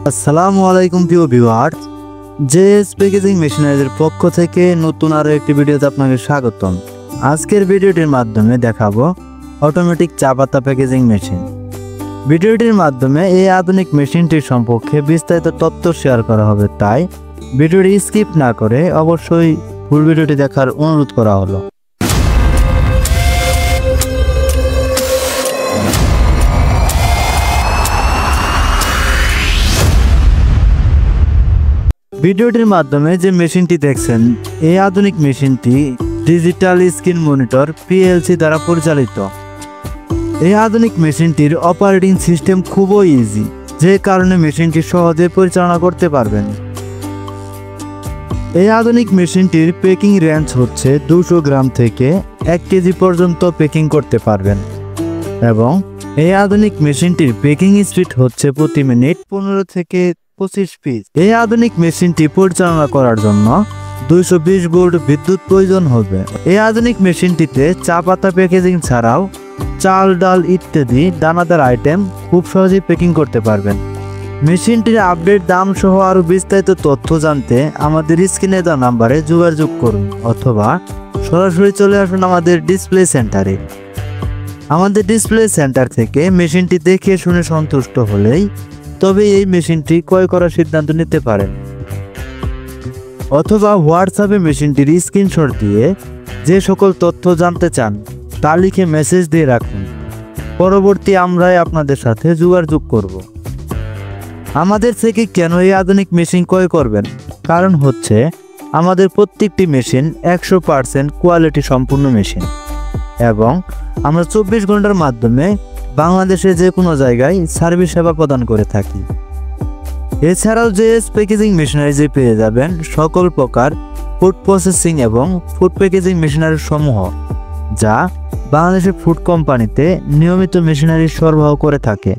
আসসালামু আলাইকুম প্রিয় ভিউয়ার্স, জেএস প্যাকেজিং মেশিনারিজের পক্ষ থেকে নতুন আরো একটি ভিডিওতে আপনাকে স্বাগতম। আজকের ভিডিওটির মাধ্যমে দেখাবো অটোমেটিক চা পাতা প্যাকেজিং মেশিন। ভিডিওটির মাধ্যমে এই আধুনিক মেশিনটির সম্পর্কে বিস্তারিত তথ্য শেয়ার করা হবে, তাই ভিডিওটি স্কিপ না করে অবশ্যই ফুল ভিডিওটি দেখার অনুরোধ করা হলো। ভিডিওটির মাধ্যমে যে মেশিনটি দেখছেন, এই আধুনিক মেশিনটি ডিজিটাল স্ক্রিন মনিটর পিএলসি দ্বারা পরিচালিত। এই আধুনিক মেশিনটির অপারেটিং সিস্টেম খুবই ইজি, যে কারণে মেশিনটি সহজে পরিচালনা করতে পারবেন। এই আধুনিক মেশিনটির প্যাকিং রেঞ্জ হচ্ছে 200 গ্রাম থেকে 1 কেজি পর্যন্ত প্যাকিং করতে পারবেন এবং এই আধুনিক মেশিনটির প্যাকিং স্পিড হচ্ছে প্রতি মিনিট 15 থেকে 25 পিস। এই আধুনিক মেশিনটি পরিচালনা করার জন্য 220 ভোল্ট বিদ্যুৎ প্রয়োজন হবে। এই আধুনিক মেশিনটিতে চা পাতা প্যাকেজিং ছাড়াও চাল, ডাল ইত্যাদি দানাদার আইটেম খুব সহজেই প্যাকিং করতে পারবেন। মেশিনটির আপডেট দাম সহ আরও বিস্তারিত তথ্য জানতে আমাদের স্ক্রিনে দেওয়া নাম্বারে যোগাযোগ করুন অথবা সরাসরি চলে আসুন আমাদের ডিসপ্লে সেন্টারে। আমাদের ডিসপ্লে সেন্টার থেকে মেশিনটি দেখে শুনে সন্তুষ্ট হলেই তবে এই মেশিনটি ক্রয় করার সিদ্ধান্ত নিতে পারেন, অথবা হোয়াটসঅ্যাপে মেশিনটির স্ক্রিনশট দিয়ে যে সকল তথ্য জানতে চান তা লিখে মেসেজ দিয়ে রাখুন। পরবর্তী আমরাই আপনাদের সাথে যোগাযোগ করব। আমাদের থেকে কেন এই আধুনিক মেশিন ক্রয় করবেন? কারণ হচ্ছে আমাদের প্রত্যেকটি মেশিন 100% কোয়ালিটি সম্পূর্ণ মেশিন এবং আমরা 24 ঘন্টার মাধ্যমে বাংলাদেশে যে কোনো জায়গায় সার্ভিস সেবা প্রদান করে থাকি। এছাড়াও জেএস প্যাকেজিং মেশিনারিজে পেয়ে যাবেন সকল প্রকার ফুড প্রসেসিং এবং ফুড প্যাকেজিং মেশিনারি সমূহ, যা বাংলাদেশের ফুড কোম্পানিতে নিয়মিত মেশিনারি সরবরাহ করে থাকে।